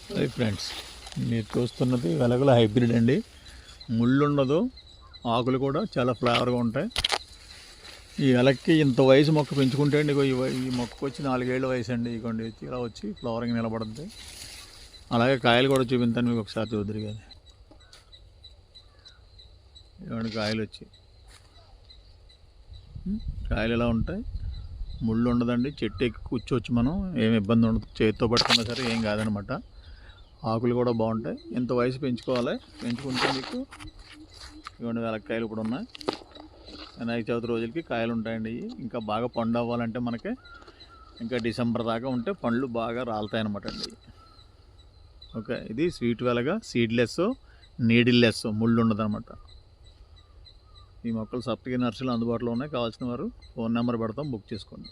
Hi friends, మీరు చూస్తున్నది వెలగల hybrid అండి. ముళ్ళు ఉండదు, ఆకులు కూడా చాలా ఫ్లేవర్గా ఉంటాయి. ఈ వెలక్కి ఇంత వయసు మొక్క పెంచుకుంటే అండి, ఈ మొక్కకు వచ్చి 4 ఏళ్ళ వయసు అండి. ఇదిగోండి ఇలా వచ్చి ఫ్లవరింగ్ నిలబడుతుంది. అలాగే కాయలు కూడా చూపించాను మీకు ఒకసారి చూద్దరు కానీ. ఇదిగోండి కాయలు వచ్చి కాయలు ఎలా ఉంటాయి. ముళ్ళు ఉండదండి, చెట్టు ఎక్కి కూర్చోవచ్చు, మనం ఏమి ఇబ్బంది ఉండదు. చేతితో పట్టుకున్నా సరే ఏం కాదనమాట. ఆకులు కూడా బాగుంటాయి. ఇంత వయసు పెంచుకోవాలి, పెంచుకుంటే మీకు ఇవ్వండి వెలక్కాయలు ఇప్పుడు ఉన్నాయి. వినాయక చవితి రోజులకి కాయలు ఉంటాయండి. ఇంకా బాగా పండు అవ్వాలంటే మనకి ఇంకా డిసెంబర్ దాకా ఉంటే పండ్లు బాగా రాలుతాయి అనమాట అండి. ఓకే, ఇది స్వీట్ వెలగ, సీడ్లెస్, నీడిల్లెస్, ముళ్ళు ఉండదు అనమాట. ఈ మొక్కలు సప్తగిరి నర్సరీలో అందుబాటులో ఉన్నాయి. కావాల్సిన వారు ఫోన్ నెంబర్ పెడతాం, బుక్ చేసుకోండి.